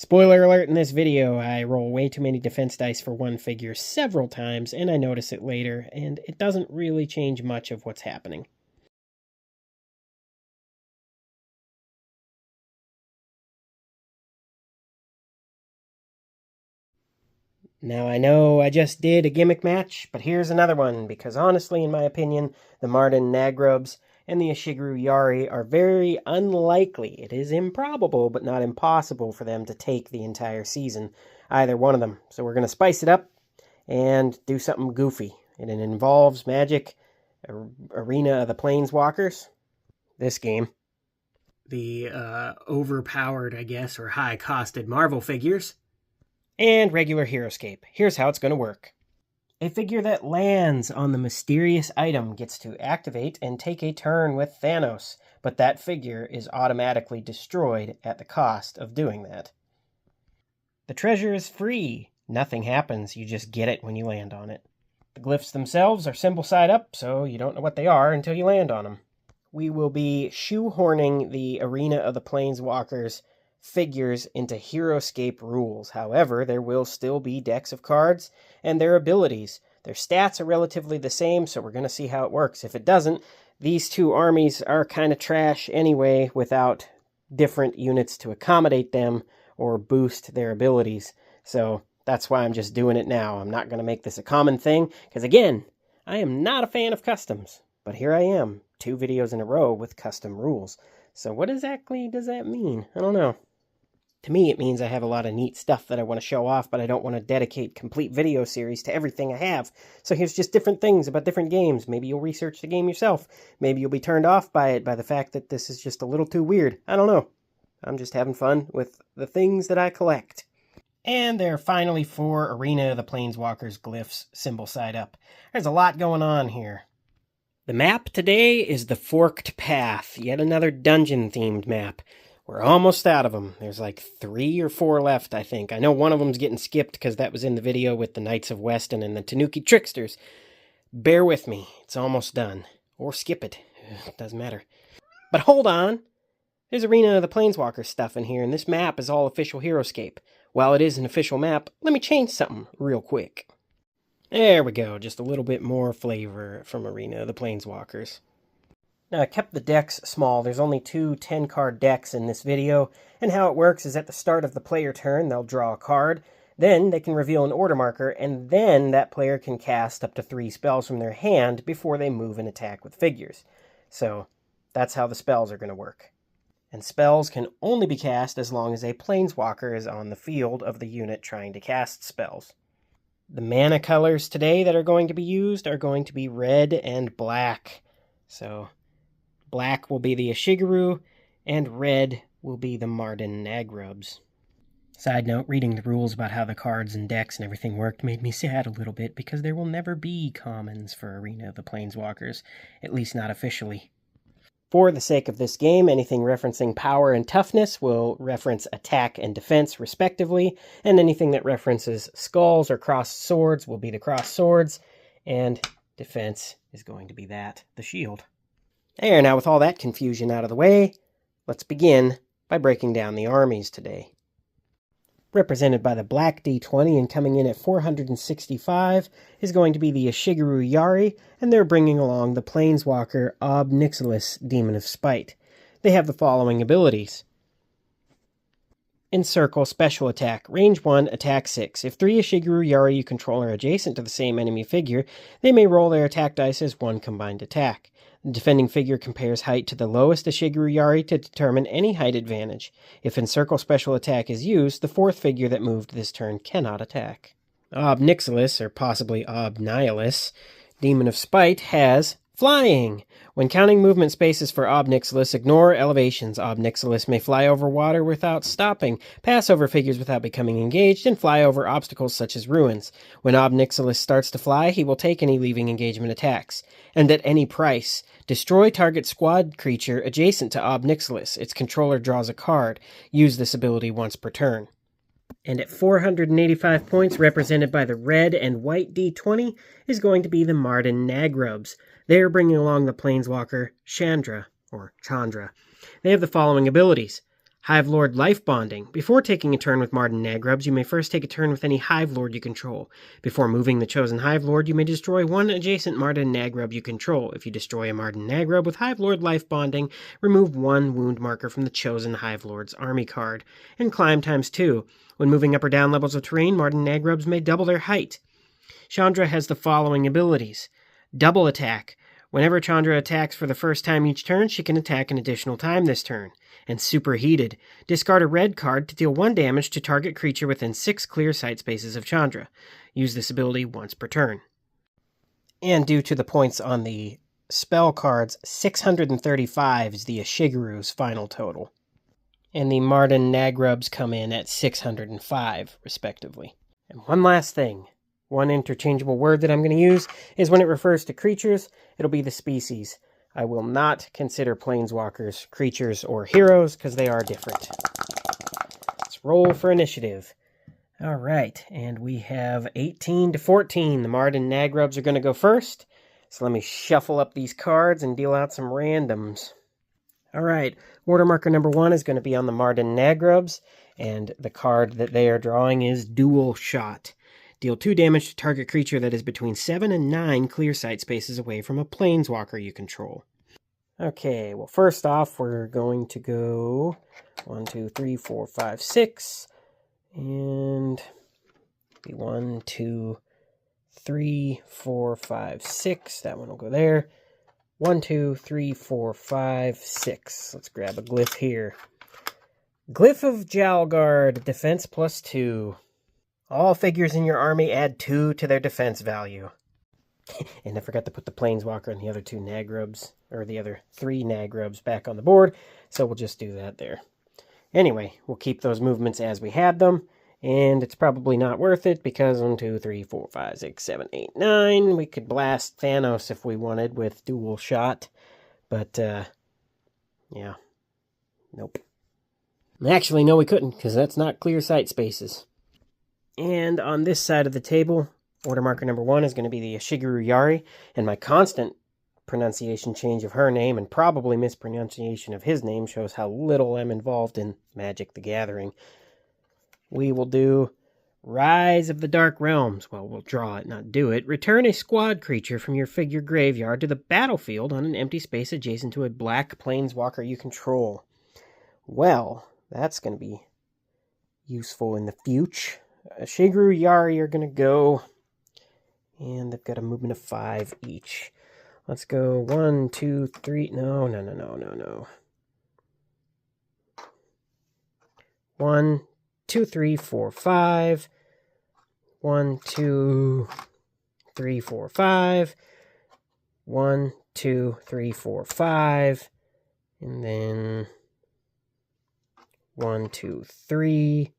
Spoiler alert in this video, I roll way too many defense dice for one figure several times, and I notice it later, and it doesn't really change much of what's happening. Now I know I just did a gimmick match, but here's another one, because honestly, in my opinion, the Marrden Nagrubs and the Ashigaru Yari are very unlikely. It is improbable, but not impossible for them to take the entire season, either one of them. So we're going to spice it up and do something goofy. And it involves magic, Arena of the Planeswalkers, this game, the overpowered, I guess, or high-costed Marvel figures, and regular Heroscape. Here's how it's going to work. A figure that lands on the mysterious item gets to activate and take a turn with Thanos, but that figure is automatically destroyed at the cost of doing that. The treasure is free. Nothing happens, you just get it when you land on it. The glyphs themselves are symbol side up, so you don't know what they are until you land on them. We will be shoehorning the Arena of the Planeswalkers figures into Heroscape rules. However, there will still be decks of cards and their abilities. Their stats are relatively the same, so we're going to see how it works. If it doesn't, these two armies are kind of trash anyway without different units to accommodate them or boost their abilities. So that's why I'm just doing it now. I'm not going to make this a common thing, because again, I am not a fan of customs. But here I am, 2 videos in a row with custom rules. So what exactly does that mean? I don't know. To me, it means I have a lot of neat stuff that I want to show off, but I don't want to dedicate complete video series to everything I have. So here's just different things about different games. Maybe you'll research the game yourself. Maybe you'll be turned off by it, by the fact that this is just a little too weird. I don't know. I'm just having fun with the things that I collect. And there are finally 4 Arena of the Planeswalkers glyphs, symbol side up. There's a lot going on here. The map today is the Forked Path, yet another dungeon-themed map. We're almost out of them. There's like 3 or 4 left, I think. I know one of them's getting skipped because that was in the video with the Knights of Weston and the Tanuki Tricksters. Bear with me. It's almost done. Or skip it. It doesn't matter. But hold on. There's Arena of the Planeswalker stuff in here, and this map is all official Heroscape. While it is an official map, let me change something real quick. There we go. Just a little bit more flavor from Arena of the Planeswalkers. Now, I kept the decks small. There's only 2 10-card decks in this video, and how it works is at the start of the player turn, they'll draw a card, then they can reveal an order marker, and then that player can cast up to 3 spells from their hand before they move and attack with figures. So, that's how the spells are going to work. And spells can only be cast as long as a planeswalker is on the field of the unit trying to cast spells. The mana colors today that are going to be used are going to be red and black. So, black will be the Ashigaru, and red will be the Marrden Nagrubs. Side note, reading the rules about how the cards and decks and everything worked made me sad a little bit, because there will never be commons for Arena of the Planeswalkers, at least not officially. For the sake of this game, anything referencing power and toughness will reference attack and defense, respectively, and anything that references skulls or crossed swords will be the crossed swords, and defense is going to be the shield. There, now with all that confusion out of the way, let's begin by breaking down the armies today. Represented by the black D20 and coming in at 465 is going to be the Ashigaru Yari, and they're bringing along the Planeswalker Ob Nixilis, Demon of Spite. They have the following abilities. Encircle Special Attack. Range 1, Attack 6. If 3 Ashigaru Yari you control are adjacent to the same enemy figure, they may roll their attack dice as 1 combined attack. The defending figure compares height to the lowest Ashigaru Yari to determine any height advantage. If Encircle Special Attack is used, the 4th figure that moved this turn cannot attack. Ob Nixilis, or possibly Ob Nihilus, Demon of Spite, has Flying. When counting movement spaces for Ob Nixilis, ignore elevations. Ob Nixilis may fly over water without stopping, pass over figures without becoming engaged, and fly over obstacles such as ruins. When Ob Nixilis starts to fly, he will take any leaving engagement attacks. And at any price, destroy target squad creature adjacent to Ob Nixilis. Its controller draws a card. Use this ability once per turn. And at 485 points, represented by the red and white D20, is going to be the Marrden Nagrubs. They're bringing along the Planeswalker Chandra, or Chandra. They have the following abilities. Hive Lord Life Bonding. Before taking a turn with Marrden Nagrubs, you may first take a turn with any Hive Lord you control. Before moving the chosen Hive Lord, you may destroy one adjacent Marrden Nagrub you control. If you destroy a Marrden Nagrub with Hive Lord Life Bonding, remove one wound marker from the chosen Hive Lord's army card. And climb ×2. When moving up or down levels of terrain, Marrden Nagrubs may double their height. Chandra has the following abilities. Double Attack. Whenever Chandra attacks for the first time each turn, she can attack an additional time this turn. And Superheated. Discard a red card to deal 1 damage to target creature within 6 clear sight spaces of Chandra. Use this ability once per turn. And due to the points on the spell cards, 635 is the Ashigaru's final total. And the Marrden Nagrubs come in at 605, respectively. And one last thing. One interchangeable word that I'm going to use is when it refers to creatures, it'll be the species. I will not consider planeswalkers, creatures, or heroes because they are different. Let's roll for initiative. All right, and we have 18 to 14. The Marrden Nagrubs are going to go first. So let me shuffle up these cards and deal out some randoms. All right, order marker number 1 is going to be on the Marrden Nagrubs, and the card that they are drawing is Dual Shot. Deal 2 damage to target creature that is between 7 and 9 clear sight spaces away from a planeswalker you control. Okay, well, first off, we're going to go 1, 2, 3, 4, 5, 6. And 1, 2, 3, 4, 5, 6. That one will go there. 1, 2, 3, 4, 5, 6. Let's grab a glyph here. Glyph of Jalgard, defense +2. All figures in your army add 2 to their defense value. And I forgot to put the Planeswalker and the other 2 Nagrubs, or the other 3 Nagrubs back on the board, so we'll just do that there. Anyway, we'll keep those movements as we had them, and it's probably not worth it because 1, 2, 3, 4, 5, 6, 7, 8, 9. We could blast Thanos if we wanted with Dual Shot, but, yeah. Nope. Actually, no, we couldn't, because that's not clear sight spaces. And on this side of the table, order marker number 1 is going to be the Ashigaru Yari, and my constant pronunciation change of her name and probably mispronunciation of his name shows how little I'm involved in Magic the Gathering. We will do Rise of the Dark Realms. Well, we'll draw it, not do it. Return a squad creature from your figure graveyard to the battlefield on an empty space adjacent to a black planeswalker you control. Well, that's going to be useful in the future. Ashigaru Yari are going to go, and they've got a movement of 5 each. Let's go 1, 2, 3, no. 1, 2, 3, 4, 5. 1, 2, 3, 4, 5. 1, 2, 3, 4, 5. And then 1, 2, 3.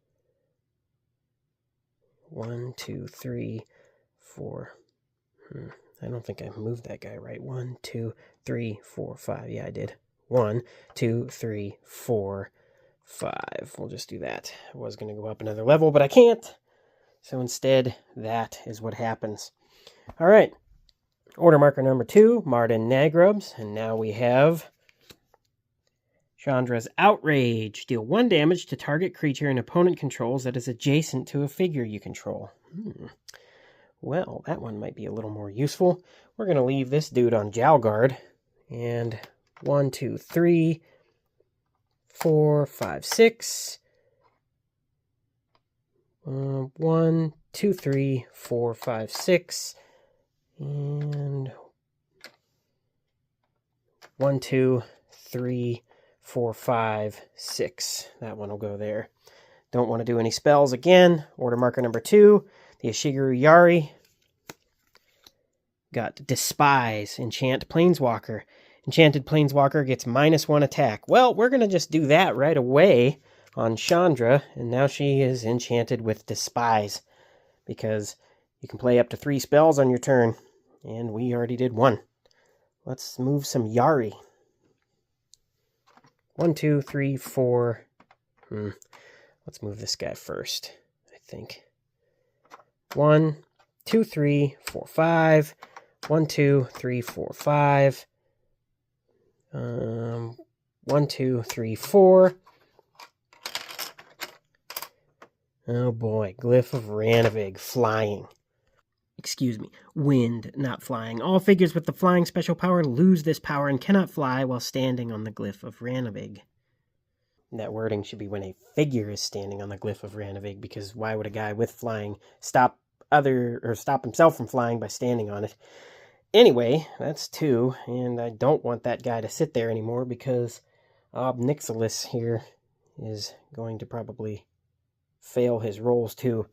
1, 2, 3, 4. I don't think I moved that guy right. 1, 2, 3, 4, 5. Yeah, I did. 1, 2, 3, 4, 5. We'll just do that. I was going to go up another level, but I can't. So instead, that is what happens. All right. Order marker number 2, Marrden Nagrubs. And now we have Chandra's Outrage. Deal 1 damage to target creature an opponent controls that is adjacent to a figure you control. Well, that one might be a little more useful. We're going to leave this dude on Jalgard. And 1, 2, 3, 4, 5, 6. 1, 2, 3, 4, 5, 6. And 1, 2, 3, 4, 5, 6. That one will go there. Don't want to do any spells again. Order marker number 2, the Ashigaru Yari. Got Despise, Enchant Planeswalker. Enchanted Planeswalker gets -1 attack. Well, we're going to just do that right away on Chandra, and now she is enchanted with Despise, because you can play up to 3 spells on your turn, and we already did 1. Let's move some Yari. 1, 2, 3, 4. Let's move this guy first, I think. 1, 2, 3, 4, 5. 1, 2, 3, 4, 5. 1, 2, 3, 4. Oh boy, Glyph of Ranavig, flying. Excuse me, wind, not flying. All figures with the flying special power lose this power and cannot fly while standing on the Glyph of Ranavig. That wording should be when a figure is standing on the Glyph of Ranavig, because why would a guy with flying stop himself from flying by standing on it? Anyway, that's 2, and I don't want that guy to sit there anymore because Obnixilis here is going to probably fail his roles to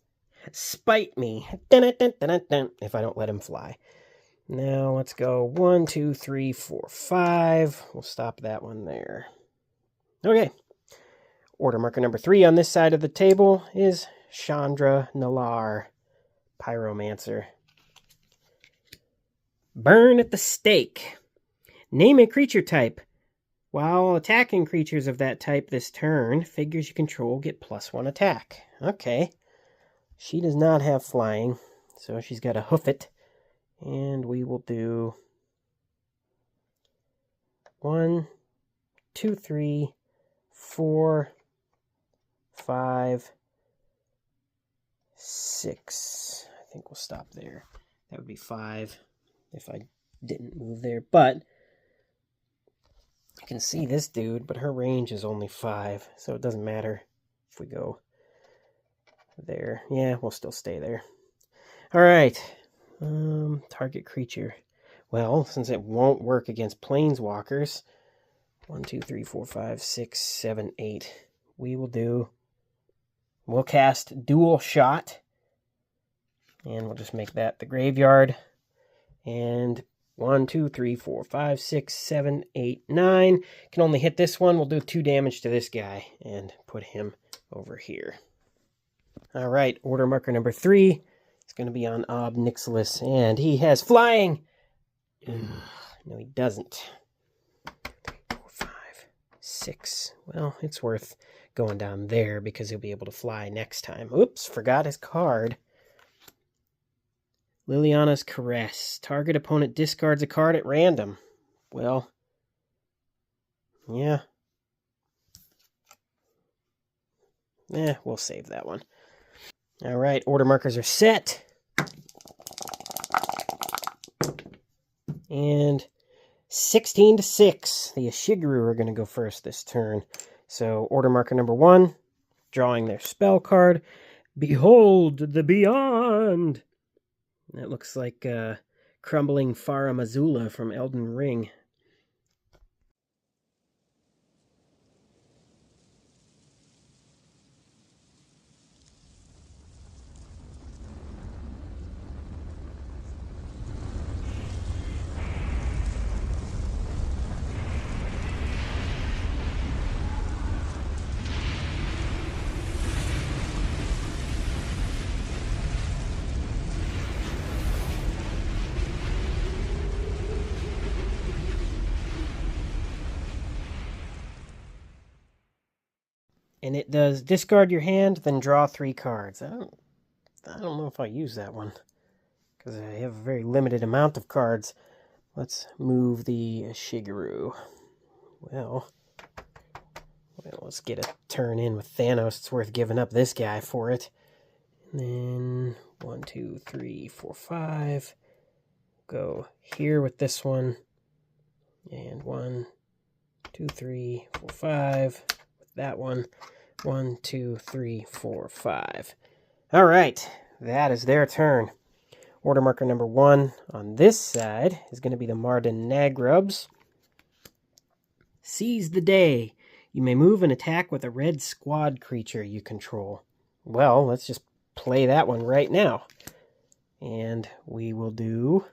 spite me if I don't let him fly. Now let's go 1, 2, 3, 4, 5. We'll stop that one there. Okay. Order marker number 3 on this side of the table is Chandra Nalar, Pyromancer. Burn at the stake. Name a creature type. While attacking creatures of that type this turn, figures you control get +1 attack. Okay. She does not have flying, so she's got to hoof it. And we will do 1, 2, 3, 4, 5, 6. I think we'll stop there. That would be 5 if I didn't move there. But I can see this dude, but her range is only 5, so it doesn't matter if we go there. Yeah, we'll still stay there. All right. Target creature. Well, since it won't work against planeswalkers, 1, 2, 3, 4, 5, 6, 7, 8. We'll cast Dual Shot, and we'll just make that the graveyard. And 1, 2, 3, 4, 5, 6, 7, 8, 9. Can only hit this one. We'll do 2 damage to this guy and put him over here. All right, order marker number 3. It's going to be on Obnixilis, and he has flying. No, he doesn't. 3, 4, 5, 6. Well, it's worth going down there because he'll be able to fly next time. Oops, forgot his card. Liliana's Caress. Target opponent discards a card at random. Well, yeah. We'll save that one. All right, order markers are set. And 16-6. The Ashigaru are going to go first this turn. So order marker number 1, drawing their spell card. Behold the Beyond. That looks like crumbling Farah Mazula from Elden Ring. And it does discard your hand, then draw 3 cards. I don't know if I'll use that one, because I have a very limited amount of cards. Let's move the Ashigaru. Well, let's get a turn in with Thanos. It's worth giving up this guy for it. And then 1, 2, 3, 4, 5. Go here with this one. And 1, 2, 3, 4, 5. With that one. 1, 2, 3, 4, 5. All right, that is their turn. Order marker number 1 on this side is going to be the Marrden Nagrubs. Seize the day. You may move and attack with a red squad creature you control. Well, let's just play that one right now. And we will do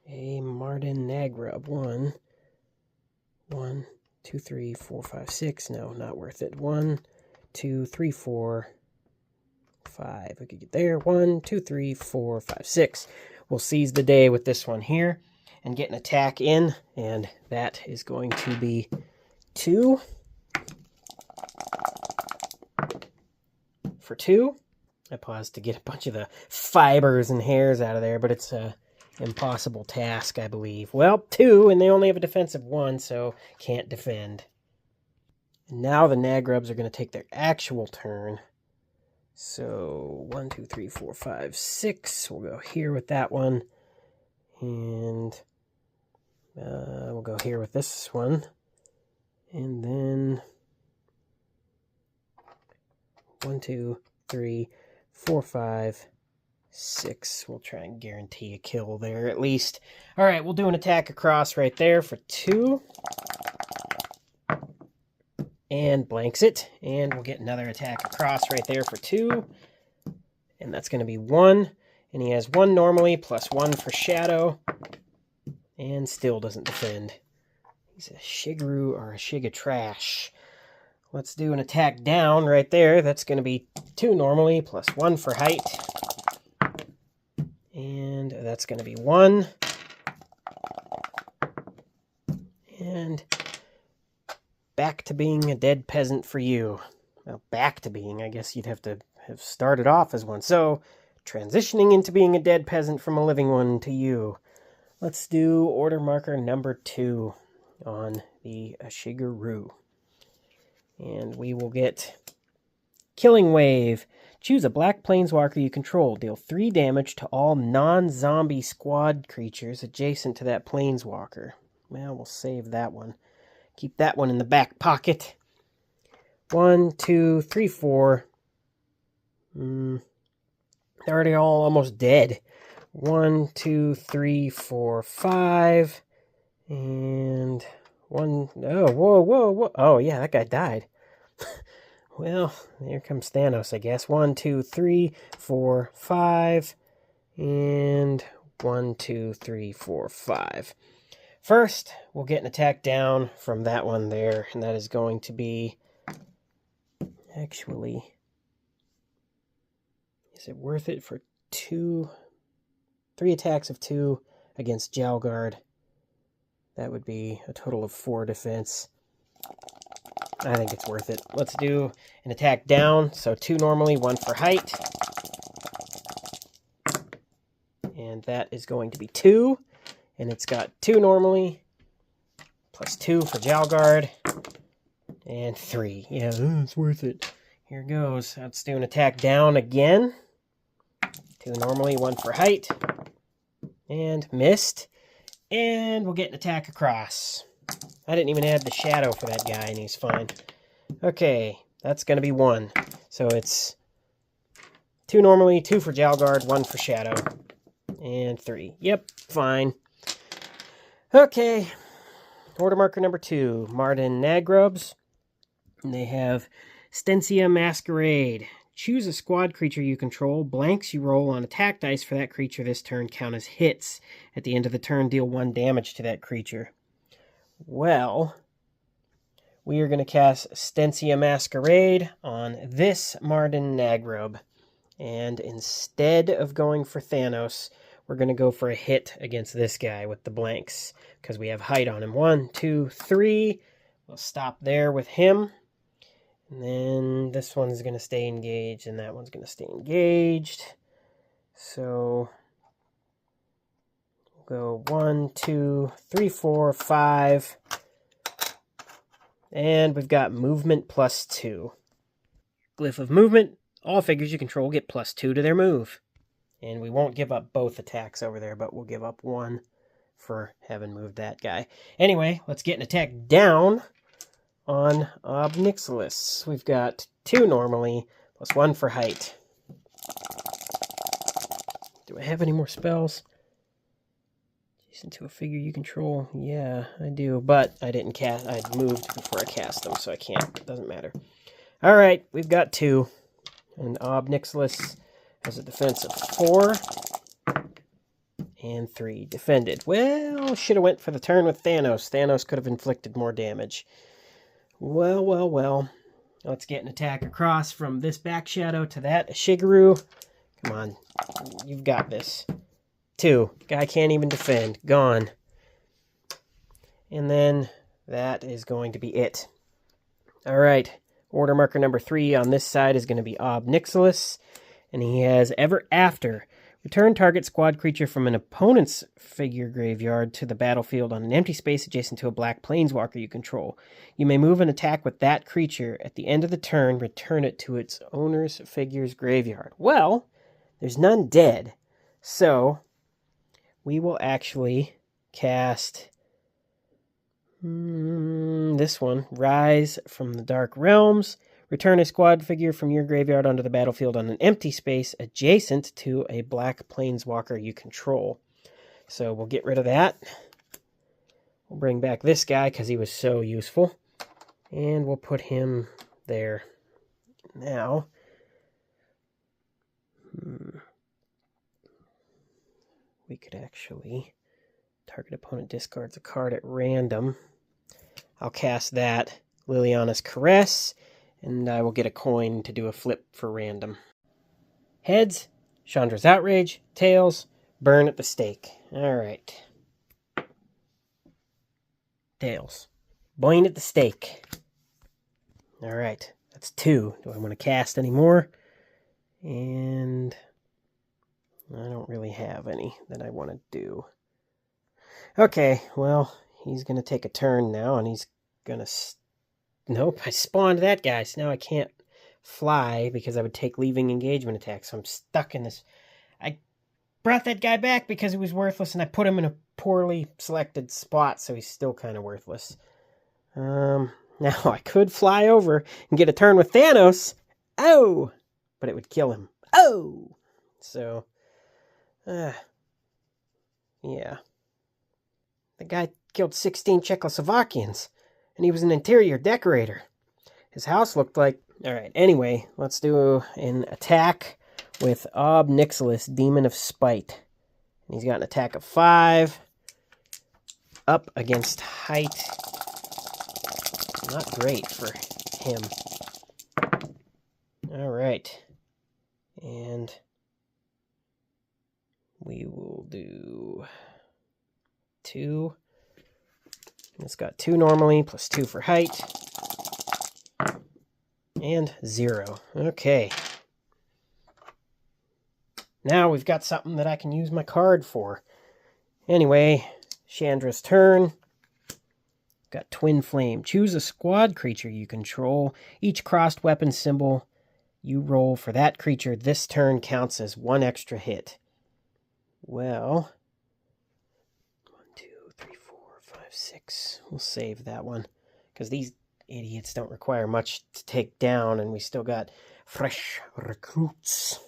a Marrden Nagrub. 1, 2, 3, 4, 5, 6. No, not worth it. 1, 2, 3, 4, 5. We could get there. 1, 2, 3, 4, 5, 6. We'll seize the day with this one here and get an attack in, and that is going to be 2 for 2. I paused to get a bunch of the fibers and hairs out of there, but it's a impossible task, I believe. Well, 2, and they only have a defensive 1, so can't defend. And now the Nagrubs are going to take their actual turn. So 1, 2, 3, 4, 5, 6. We'll go here with that one. And we'll go here with this one. And then 1, 2, 3, 4, 5, 6. We'll try and guarantee a kill there at least. All right, we'll do an attack across right there for 2. And blanks it. And we'll get another attack across right there for 2. And that's going to be 1. And he has 1 normally plus 1 for shadow. And still doesn't defend. He's a Shigaru or a Shiga trash. Let's do an attack down right there. That's going to be 2 normally plus 1 for height. And that's going to be 1. And back to being a dead peasant for you. Well, back to being, I guess you'd have to have started off as one. So, transitioning into being a dead peasant from a living one to you. Let's do order marker number 2 on the Ashigaru. And we will get Killing Wave. Choose a black planeswalker you control. Deal 3 damage to all non-zombie squad creatures adjacent to that planeswalker. Well, we'll save that one. Keep that one in the back pocket. 1, 2, 3, 4. They're already all almost dead. 1, 2, 3, 4, 5. And 1. Oh, whoa. Oh, yeah, that guy died. Well, here comes Thanos, I guess. 1, 2, 3, 4, 5. And 1, 2, 3, 4, 5. First, we'll get an attack down from that one there, and that is going to be... Actually, is it worth it for 3 attacks of 2 against Jalgard? That would be a total of 4 defense. I think it's worth it. Let's do an attack down. So 2 normally, 1 for height. And that is going to be 2. And it's got 2 normally, plus 2 for Jalgard, and 3. Yeah, it's worth it. Here goes. Let's do an attack down again. 2 normally, 1 for height, and missed. And we'll get an attack across. I didn't even add the shadow for that guy, and he's fine. Okay, that's going to be 1. So it's 2 normally, 2 for Jalgard, 1 for shadow, and 3. Yep, fine. Okay, order marker number 2, Marrden Nagrubs. And they have Stensia Masquerade. Choose a squad creature you control. Blanks you roll on attack dice for that creature this turn count as hits. At the end of the turn, deal 1 damage to that creature. Well, we are going to cast Stensia Masquerade on this Marrden Nagrub. And instead of going for Thanos, we're going to go for a hit against this guy with the blanks, because we have height on him. 1, 2, 3. We'll stop there with him. And then this one's going to stay engaged, and that one's going to stay engaged. So we'll go 1, 2, 3, 4, 5. And we've got movement plus 2. Glyph of movement. All figures you control get plus 2 to their move. And we won't give up both attacks over there, but we'll give up 1 for having moved that guy. Anyway, let's get an attack down on Obnixilis. We've got 2 normally, plus 1 for height. Do I have any more spells? Adjacent to a figure you control. Yeah, I do, but I didn't cast. I'd moved before I cast them, so I can't. It doesn't matter. All right, we've got 2. And Obnixilis has a defense of 4 and 3 defended. Well, should have went for the turn with Thanos. Thanos could have inflicted more damage. Well. Let's get an attack across from this back shadow to that Ashigaru. Come on, you've got this. 2. Guy can't even defend. Gone. And then that is going to be it. All right. Order marker number 3 on this side is going to be Obnixilis. And he has Ever After. Return target squad creature from an opponent's figure graveyard to the battlefield on an empty space adjacent to a black planeswalker you control. You may move an attack with that creature. At the end of the turn, return it to its owner's figure's graveyard. Well, there's none dead, so we will actually cast this one, Rise from the Dark Realms. Return a squad figure from your graveyard onto the battlefield on an empty space adjacent to a black planeswalker you control. So we'll get rid of that. We'll bring back this guy because he was so useful. And we'll put him there. Now, we could actually target opponent discards a card at random. I'll cast that, Liliana's Caress, and I will get a coin to do a flip for random. Heads, Chandra's Outrage. Tails, Burn at the Stake. Alright. Tails. Burn at the Stake. Alright, that's 2. Do I want to cast any more? And I don't really have any that I want to do. Okay, well, he's going to take a turn now, and he's going to... Nope, I spawned that guy, so now I can't fly because I would take leaving engagement attacks, so I'm stuck in this. I brought that guy back because he was worthless, and I put him in a poorly selected spot, so he's still kind of worthless. Now I could fly over and get a turn with Thanos. Oh! But it would kill him. Oh! So, yeah. The guy killed 16 Czechoslovakians. And he was an interior decorator. His house looked like... Alright, anyway, let's do an attack with Ob Nixilis, Demon of Spite. And he's got an attack of 5. Up against height. Not great for him. Alright. And we will do 2. It's got 2 normally, plus 2 for height. And 0. Okay. Now we've got something that I can use my card for. Anyway, Chandra's turn. Got Twin Flame. Choose a squad creature you control. Each crossed weapon symbol you roll for that creature this turn counts as 1 extra hit. Well... 6. We'll save that one because these idiots don't require much to take down, and we still got fresh recruits.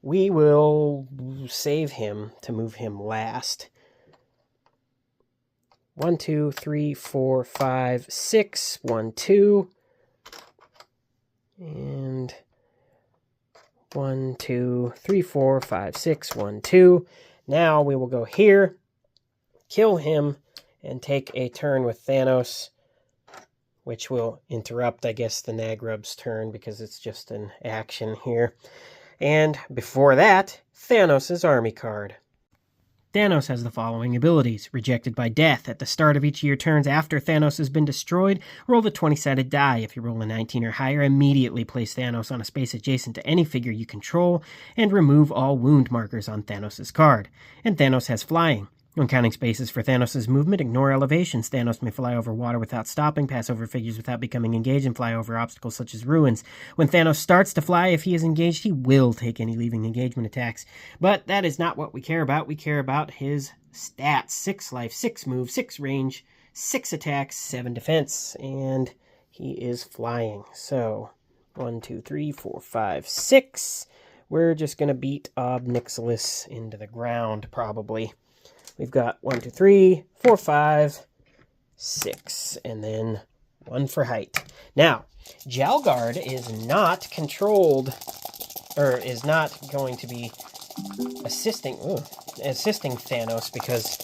We will save him to move him last. 1, 2, 3, 4, 5, 6. 1, 2. And 1, 2, 3, 4, 5, 6. 1, 2. Now we will go here, kill him, and take a turn with Thanos, which will interrupt, I guess, the Nagrubs' turn because it's just an action here. And before that, Thanos' army card. Thanos has the following abilities. Rejected by death. At the start of each of your turns after Thanos has been destroyed, roll the 20-sided die. If you roll a 19 or higher, immediately place Thanos on a space adjacent to any figure you control, and remove all wound markers on Thanos' card. And Thanos has flying. When counting spaces for Thanos' movement, ignore elevations. Thanos may fly over water without stopping, pass over figures without becoming engaged, and fly over obstacles such as ruins. When Thanos starts to fly, if he is engaged, he will take any leaving engagement attacks. But that is not what we care about. We care about his stats. 6 life, 6 move, 6 range, 6 attacks, 7 defense. And he is flying. So, 1, 2, 3, 4, 5, 6. We're just going to beat Ob Nixilis into the ground, probably. We've got 1, 2, 3, 4, 5, 6, and then 1 for height. Now, Jalgard is not controlled, or is not going to be assisting Thanos because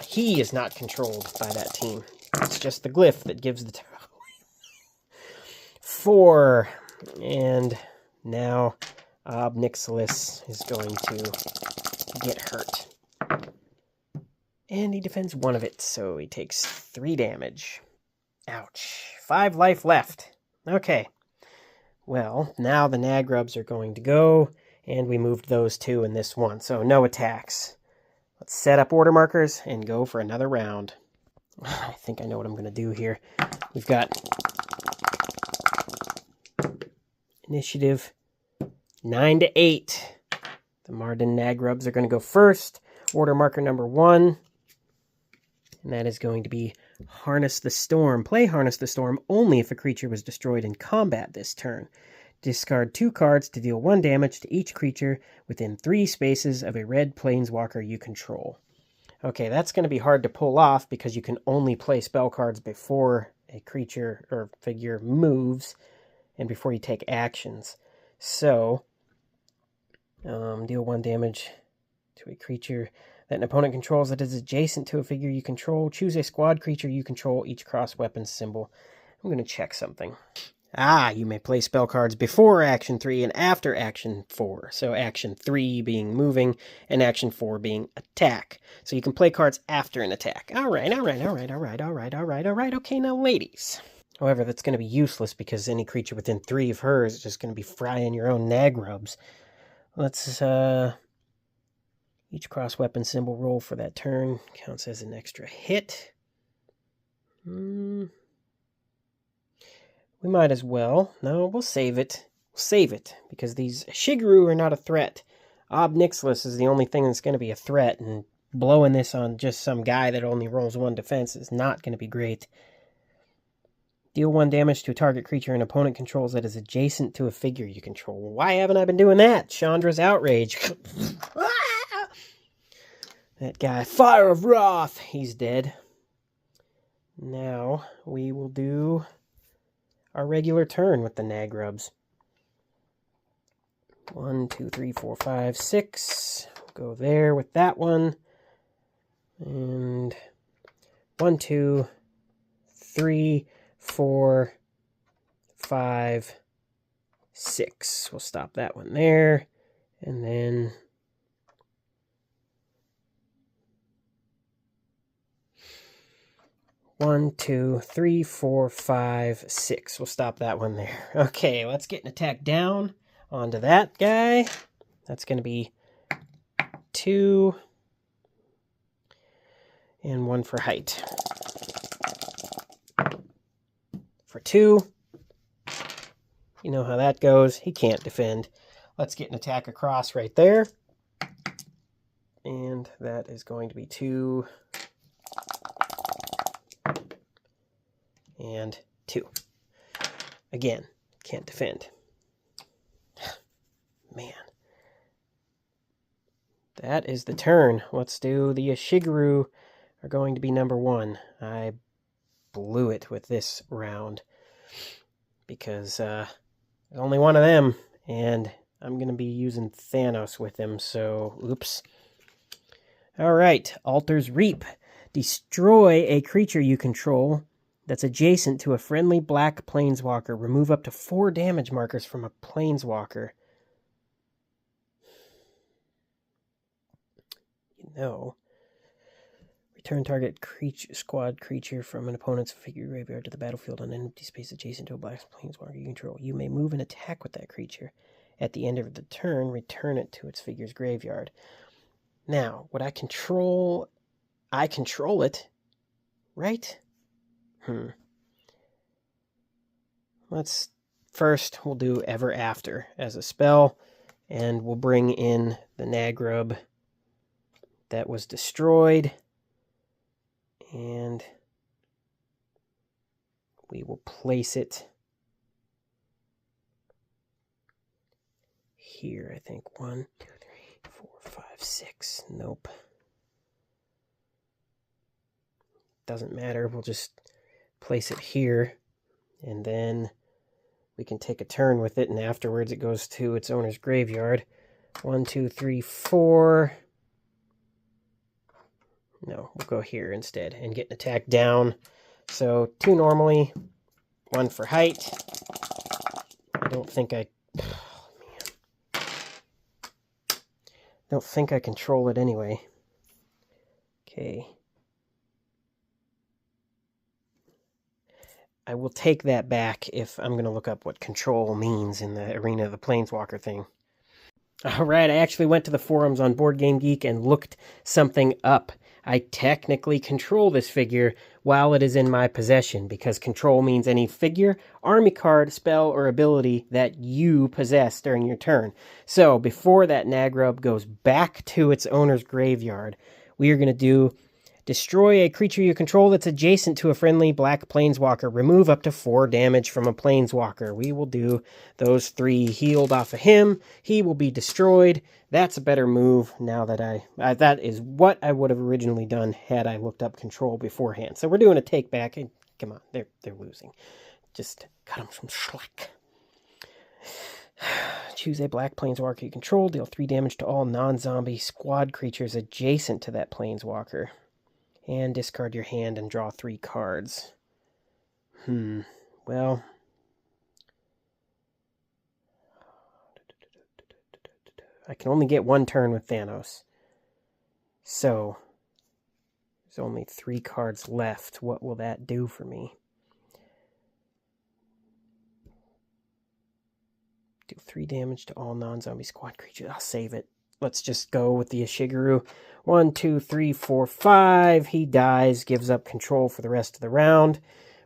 he is not controlled by that team. It's just the glyph that gives the 4, and now Ob Nixilis is going to get hurt. And he defends 1 of it, so he takes 3 damage. Ouch. 5 life left. Okay. Well, now the Nagrubs are going to go And we moved those 2 in this one, so no attacks. Let's set up order markers and go for another round. I think I know what I'm going to do here. We've got initiative 9 to 8. The Marrden Nagrubs are going to go first. Order marker number 1. And that is going to be Harness the Storm. Play Harness the Storm only if a creature was destroyed in combat this turn. Discard 2 cards to deal 1 damage to each creature within 3 spaces of a red planeswalker you control. Okay, that's going to be hard to pull off because you can only play spell cards before a creature or figure moves and before you take actions. So, deal 1 damage to a creature that an opponent controls that is adjacent to a figure you control. Choose a squad creature you control, each cross-weapon symbol. I'm going to check something. You may play spell cards before Action 3 and after Action 4. So Action 3 being moving and Action 4 being attack. So you can play cards after an attack. All right. Okay, now ladies. However, that's going to be useless because any creature within 3 of hers is just going to be frying your own Nagrubs. Let's, each cross-weapon symbol roll for that turn counts as an extra hit. We might as well. No, we'll save it. We'll save it, because these Ashigaru are not a threat. Ob Nixilis is the only thing that's going to be a threat, and blowing this on just some guy that only rolls 1 defense is not going to be great. Deal 1 damage to a target creature an opponent controls that is adjacent to a figure you control. Why haven't I been doing that? Chandra's Outrage. That guy, Fire of Wrath, he's dead. Now, we will do our regular turn with the Nagrubs. 1, 2, 3, 4, 5, 6. Go there with that one. And 1, 2, 3, 4, 5, 6. We'll stop that one there. And then 1, 2, 3, 4, 5, 6. We'll stop that one there. Okay, let's get an attack down onto that guy. That's going to be 2 and 1 for height. For 2, you know how that goes. He can't defend. Let's get an attack across right there. And that is going to be 2 and 2. Again, can't defend. Man. That is the turn. Let's do the Ashigaru are going to be number 1. I blew it with this round because there's only one of them, and I'm going to be using Thanos with him, so oops. All right, Altar's Reap. Destroy a creature you control that's adjacent to a friendly black planeswalker. Remove up to 4 damage markers from a planeswalker. Return target squad creature from an opponent's figure graveyard to the battlefield on an empty space adjacent to a black planeswalker you control. You may move and attack with that creature. At the end of the turn, return it to its figure's graveyard. Now, what I control it, right? We'll do Ever After as a spell, and we'll bring in the Nagrub that was destroyed, and we will place it here, I think. 1, 2, 3, 4, 5, 6. Nope. Doesn't matter. We'll just place it here, and then we can take a turn with it, and afterwards it goes to its owner's graveyard. 1, 2, 3, 4. No, we'll go here instead and get an attack down. So 2 normally, 1 for height. I don't think I control it anyway. Okay. I will take that back if I'm going to look up what control means in the Arena of the Planeswalker thing. All right, I actually went to the forums on Board Game Geek and looked something up. I technically control this figure while it is in my possession, because control means any figure, army card, spell, or ability that you possess during your turn. So before that Nagrub goes back to its owner's graveyard, we are going to do destroy a creature you control that's adjacent to a friendly black planeswalker. Remove up to 4 damage from a planeswalker. We will do those 3 healed off of him. He will be destroyed. That's a better move now that that is what I would have originally done had I looked up control beforehand. So we're doing a take back. And come on, they're losing. Just cut them some slack. Choose a black planeswalker you control. Deal 3 damage to all non-zombie squad creatures adjacent to that planeswalker. And discard your hand and draw 3 cards. Well. I can only get 1 turn with Thanos. So, there's only 3 cards left. What will that do for me? Do 3 damage to all non-zombie squad creatures. I'll save it. Let's just go with the Ashigaru. 1, 2, 3, 4, 5. He dies, gives up control for the rest of the round.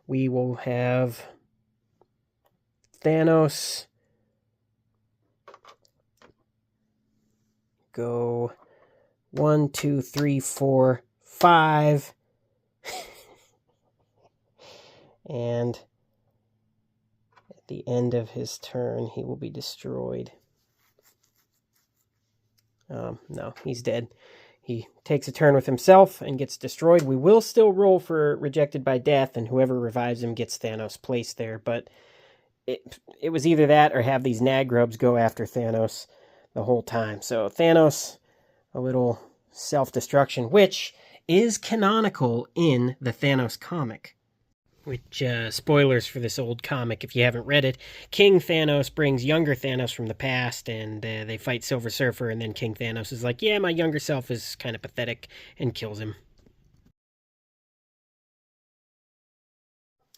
We will have Thanos go 1, 2, 3, 4, 5. And at the end of his turn, he will be destroyed. No, he's dead. He takes a turn with himself and gets destroyed. We will still roll for rejected by death, and whoever revives him gets Thanos placed there. But it was either that or have these Nagrubs go after Thanos the whole time. So Thanos, a little self-destruction, which is canonical in the Thanos comic. Which, spoilers for this old comic if you haven't read it. King Thanos brings younger Thanos from the past, and they fight Silver Surfer, and then King Thanos is like, yeah, my younger self is kind of pathetic, and kills him.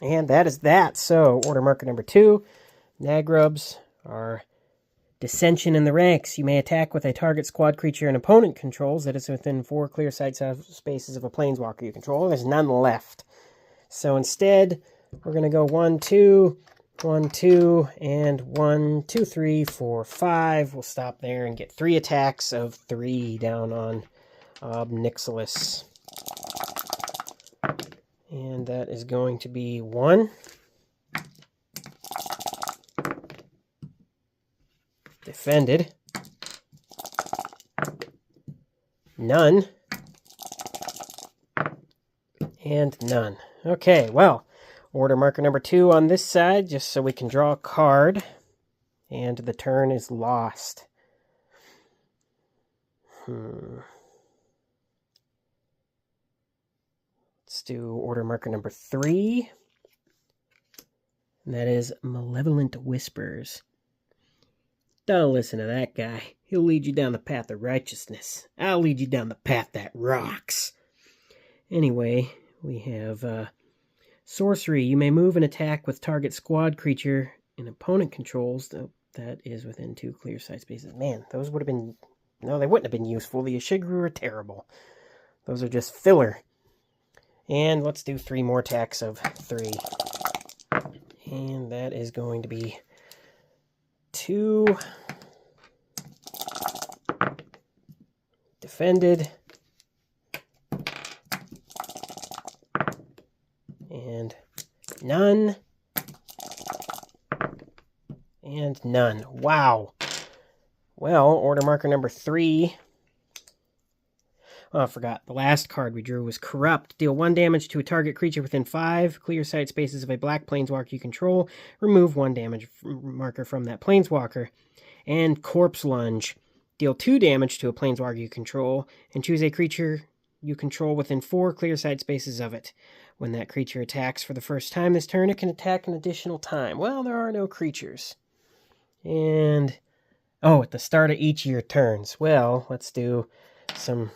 And that is that. So, order marker number 2, Nagrubs are dissension in the ranks. You may attack with a target squad creature an opponent controls that is within 4 clear sight spaces of a planeswalker you control. There's none left. So instead, we're going to go 1, 2, 1, 2, and 1, 2, 3, 4, 5. We'll stop there and get 3 attacks of 3 down on Nixilis. And that is going to be 1. Defended. None. And none. Okay, well, order marker number 2 on this side, just so we can draw a card. And the turn is lost. Let's do order marker number 3. And that is Malevolent Whispers. Don't listen to that guy. He'll lead you down the path of righteousness. I'll lead you down the path that rocks. Anyway, we have sorcery. You may move and attack with target squad creature an opponent controls that is within 2 clear sight spaces. Man, those would have been... No, they wouldn't have been useful. The Ashigaru are terrible. Those are just filler. And let's do 3 more attacks of 3. And that is going to be 2. Defended. And none. And none. Wow. Well, order marker number 3. Oh, I forgot. The last card we drew was Corrupt. Deal 1 damage to a target creature within 5 clear sight spaces of a black planeswalker you control. Remove 1 damage marker from that planeswalker. And Corpse Lunge. Deal 2 damage to a planeswalker you control, and choose a creature you control within 4 clear sight spaces of it. When that creature attacks for the first time this turn, it can attack an additional time. Well, there are no creatures. And, at the start of each of your turns. Well, let's do some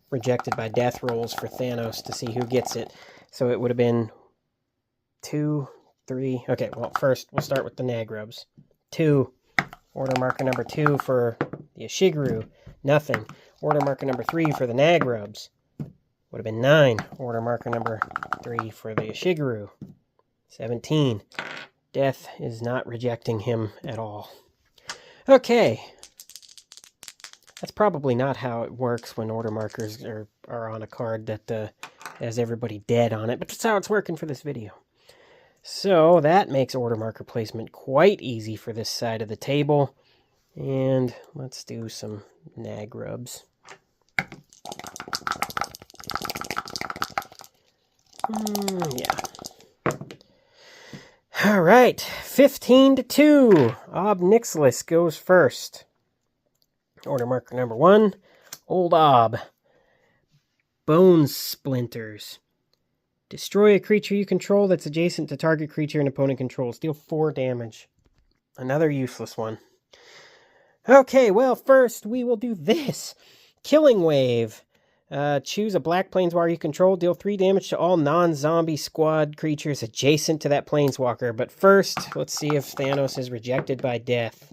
rejected by death rolls for Thanos to see who gets it. So it would have been 2, 3. Okay, well, first we'll start with the Nagrubs. 2. Order marker number 2 for the Ashigaru, nothing. Order marker number 3 for the Nagrubs. Would have been 9. Order marker number 3 for the Ashigaru. 17. Death is not rejecting him at all. Okay. That's probably not how it works when order markers are on a card that has everybody dead on it, but that's how it's working for this video. So that makes order marker placement quite easy for this side of the table. And let's do some Nagrubs. Yeah. All right, 15-2. Ob Nixilis goes first. Order marker number 1, Old Ob. Bone Splinters. Destroy a creature you control that's adjacent to target creature an opponent controls. Deal 4 damage. Another useless one. Okay, well, first we will do this. Killing Wave. Choose a black planeswalker you control. Deal 3 damage to all non-zombie squad creatures adjacent to that planeswalker. But first, let's see if Thanos is rejected by death.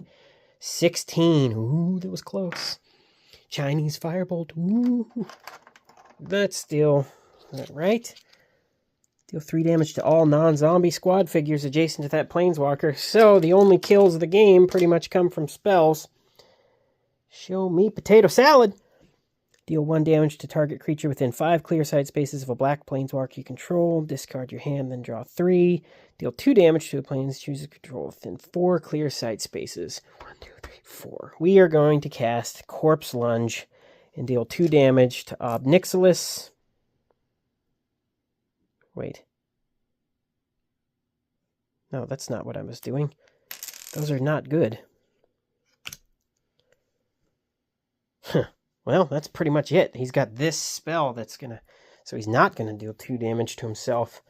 16. Ooh, that was close. Chinese Firebolt. Ooh. That's still right. Deal 3 damage to all non-zombie squad figures adjacent to that planeswalker. So the only kills of the game pretty much come from spells. Show me potato salad. Deal 1 damage to target creature within 5 clear side spaces of a black planeswalker you control. Discard your hand, then draw 3. Deal 2 damage to a planes choose to control within 4 clear side spaces. 1, 2, 3, 4. We are going to cast Corpse Lunge and deal 2 damage to Ob Nixilis. Wait. No, that's not what I was doing. Those are not good. Huh. Well, that's pretty much it. He's got this spell that's gonna... So he's not gonna deal 2 damage to himself.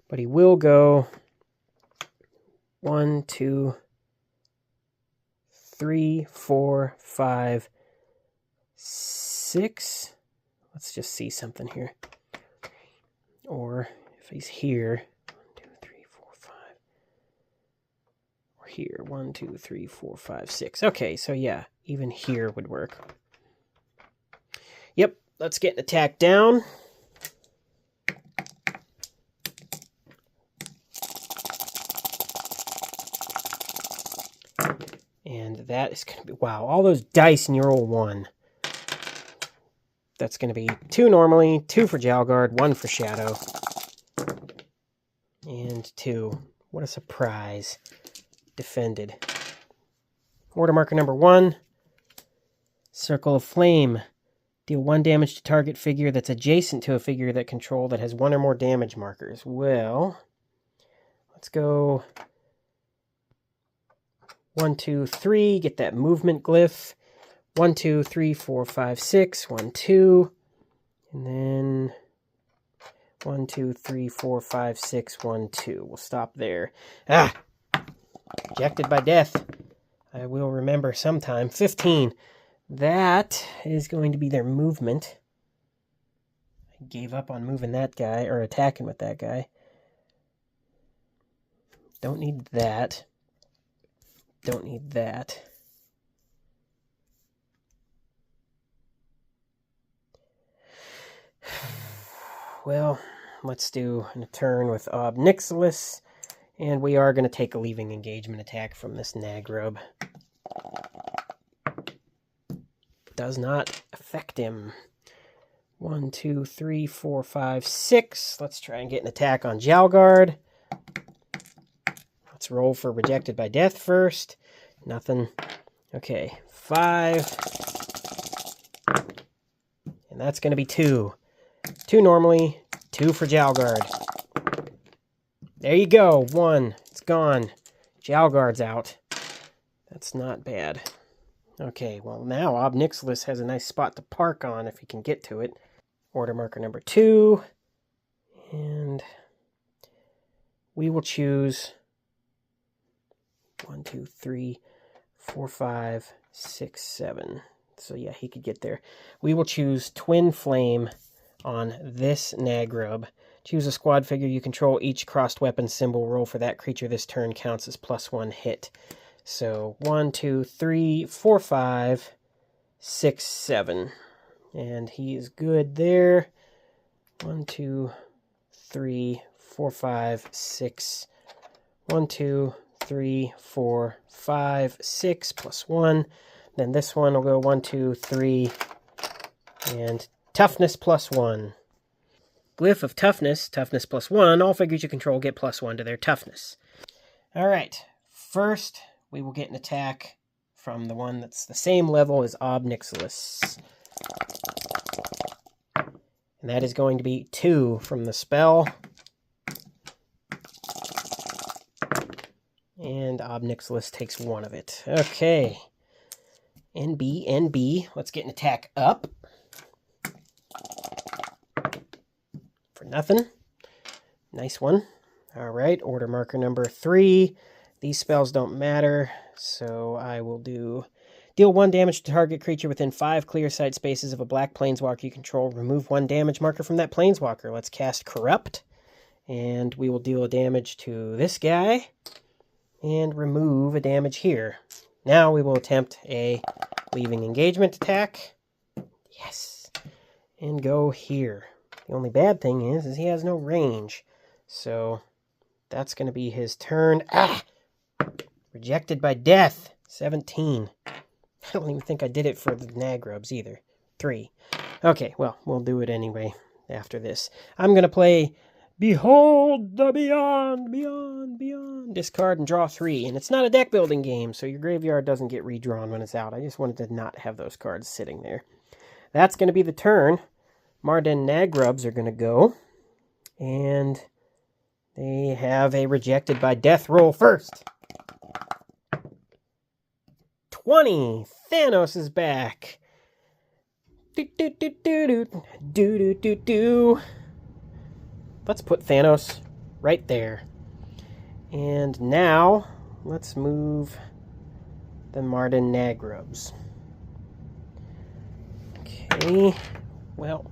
But he will go... 1, 2, 3, 4, 5, 6. Let's just see something here. Or if he's here... 1, 2, 3, 4, 5. Or here. 1, 2, 3, 4, 5, 6. Okay, so yeah, even here would work. Yep, let's get an attack down. And that is going to be... Wow, all those dice and you roll 1. That's going to be 2 normally, 2 for Jalgard, 1 for Shadow. And 2. What a surprise. Defended. Order marker number 1. Circle of Flame. Deal 1 damage to target figure that's adjacent to a figure that control that has 1 or more damage markers. Well, let's go 1, 2, 3. Get that movement glyph. 1, 2, 3, 4, 5, 6. 1, 2. And then 1, 2, 3, 4, 5, 6, 1, 2. We'll stop there. Ah! Rejected by death. I will remember sometime. 15. That is going to be their movement. I gave up on moving that guy, or attacking with that guy. Don't need that. Don't need that. Well, let's do a turn with Ob Nixilis, and we are going to take a leaving engagement attack from this Nagrub. Does not affect him. 1, 2, 3, 4, 5, 6. Let's try and get an attack on Jalgard. Let's roll for rejected by death first. Nothing. Okay, 5. And that's going to be 2. 2 normally, 2 for Jalgard. There you go, 1. It's gone. Jalgard's out. That's not bad. Okay, well now Ob Nixilis has a nice spot to park on if he can get to it. Order marker number 2. And we will choose 1, 2, 3, 4, 5, 6, 7. So yeah, he could get there. We will choose Twin Flame on this Nagrub. Choose a squad figure you control. Each crossed weapon symbol roll for that creature this turn counts as +1 hit. So 1, 2, 3, 4, 5. 6, 7. And he is good there. 1, 2, 3, 4, 5, 6. 1, 2, 3, 4, 5, 6 plus 1. Then this one will go 1, 2, 3, and toughness plus 1. Glyph of toughness, toughness plus 1. All figures you control get plus 1 to their toughness. Alright, first we will get an attack from the one that's the same level as Ob Nixilis. And that is going to be 2 from the spell. And Ob Nixilis takes 1 of it. Okay. NB, NB. Let's get an attack up. For nothing. Nice one. Alright, order marker number 3. These spells don't matter, so I will do... Deal 1 damage to target creature within 5 clear sight spaces of a black planeswalker you control. Remove 1 damage marker from that planeswalker. Let's cast Corrupt. And we will deal a damage to this guy. And remove a damage here. Now we will attempt a leaving engagement attack. Yes. And go here. The only bad thing is he has no range. So that's going to be his turn. Ah! Rejected by death. 17. I don't even think I did it for the Nagrubs either. 3. Okay, well, we'll do it anyway after this. I'm going to play Behold the Beyond, Beyond, Beyond. Discard and draw 3. And it's not a deck building game, so your graveyard doesn't get redrawn when it's out. I just wanted to not have those cards sitting there. That's going to be the turn. Marrden Nagrubs are going to go. And they have a rejected by death roll first. 20. Thanos is back. Do. Let's put Thanos right there. And now, let's move the Marrden Nagrubs. Okay. Well,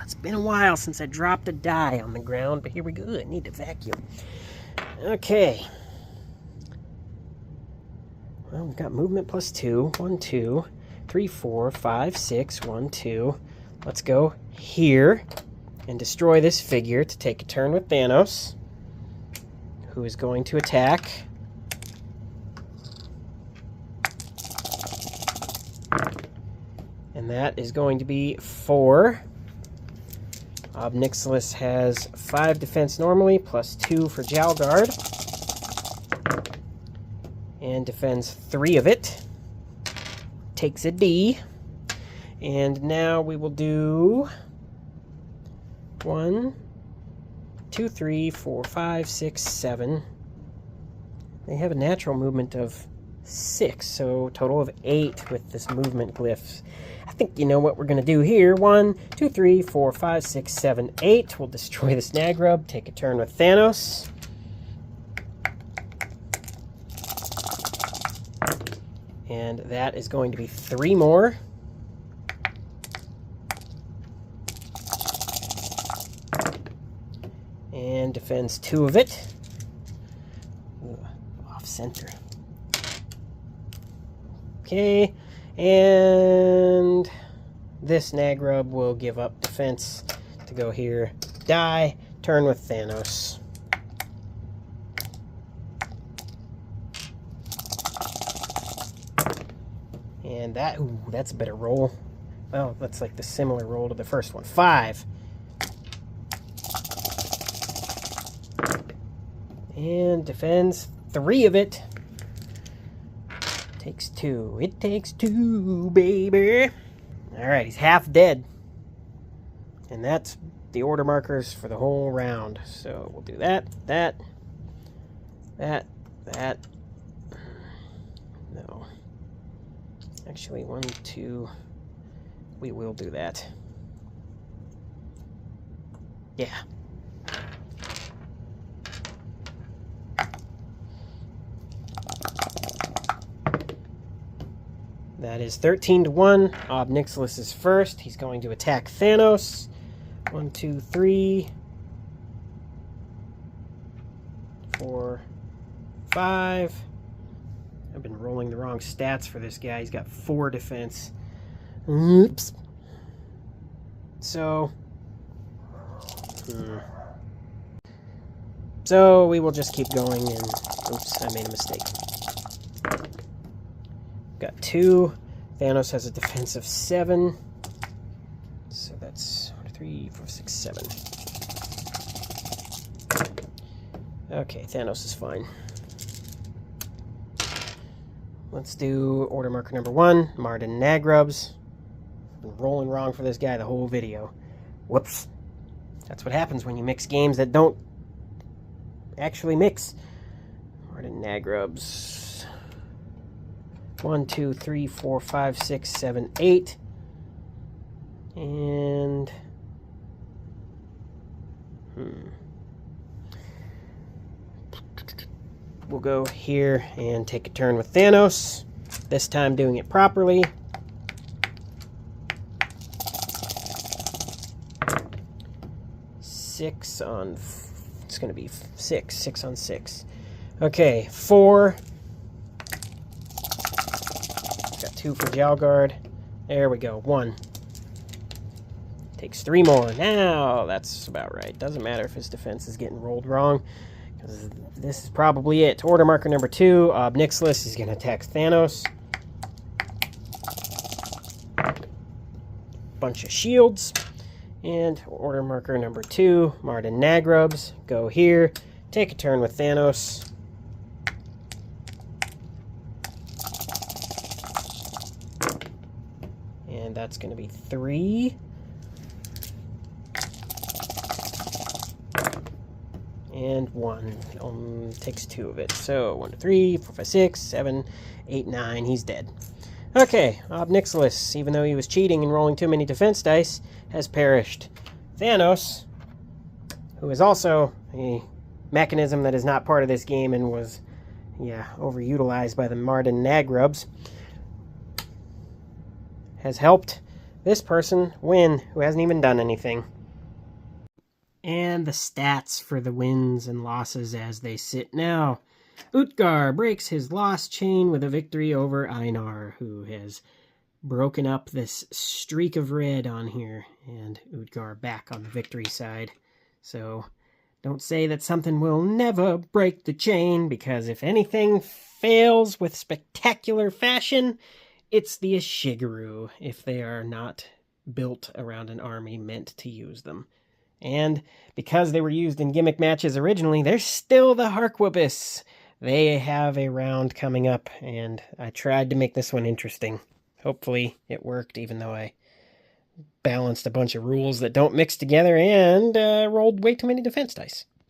it's been a while since I dropped a die on the ground, but here we go. I need to vacuum. Okay. Well, we've got movement plus 2. 1, 2, 3, 4, 5, 6. 1, 2. Let's go here and destroy this figure to take a turn with Thanos, who is going to attack. And that is going to be 4. Ob Nixilis has 5 defense normally, plus 2 for Jalgard. And defends 3 of it. Takes a D. And now we will do 1, 2, 3, 4, 5, 6, 7. They have a natural movement of 6, so total of 8 with this movement glyph. I think you know what we're going to do here. 1, 2, 3, 4, 5, 6, 7, 8. We'll destroy this Nagrub, take a turn with Thanos. And that is going to be 3 more. And defends 2 of it. Ugh, off center. Okay, and this Nagrub will give up defense to go here. Die, turn with Thanos. And that, ooh, that's a better roll. Well, that's like the similar roll to the first one. 5. And defends 3 of it. Takes 2. It takes 2, baby. Alright, he's half dead. And that's the order markers for the whole round. So we'll do that. No. Actually, 1, 2. We will do that. Yeah. That is 13-1. Ob Nixilis is first. He's going to attack Thanos. 1, 2, 3, 4, 5. I've been rolling the wrong stats for this guy. He's got 4 defense. Oops. So... So we will just keep going and... Oops, I made a mistake. Got 2. Thanos has a defense of 7. So that's 3, 4, 6, 7. Okay, Thanos is fine. Let's do order marker number 1, Marrden Nagrubs. I've been rolling wrong for this guy the whole video. Whoops. That's what happens when you mix games that don't actually mix. Marrden Nagrubs. 1, 2, 3, 4, 5, 6, 7, 8. And... We'll go here and take a turn with Thanos. This time doing it properly. It's going to be 6 on 6. Okay, 4. Got 2 for Jalgard. There we go, 1. Takes 3 more. Now, that's about right. Doesn't matter if his defense is getting rolled wrong, because this is probably it. Order marker number 2, Obnixilis is going to attack Thanos. Bunch of shields. And order marker number 2, Marrden Nagrubs. Go here. Take a turn with Thanos. And that's going to be 3. And 1. Takes 2 of it. So 1, 2, 3, 4, 5, 6, 7, 8, 9. He's dead. Okay, Obnixilis, even though he was cheating and rolling too many defense dice, has perished. Thanos, who is also a mechanism that is not part of this game and was, overutilized by the Marrden Nagrubs, has helped this person win, who hasn't even done anything. And the stats for the wins and losses as they sit now. Utgar breaks his loss chain with a victory over Einar, who has broken up this streak of red on here, and Utgar back on the victory side. So don't say that something will never break the chain, because if anything fails with spectacular fashion, it's the Ashigaru, if they are not built around an army meant to use them. And because they were used in gimmick matches originally, they're still the Harkwabis. They have a round coming up, and I tried to make this one interesting. Hopefully it worked, even though I balanced a bunch of rules that don't mix together and rolled way too many defense dice.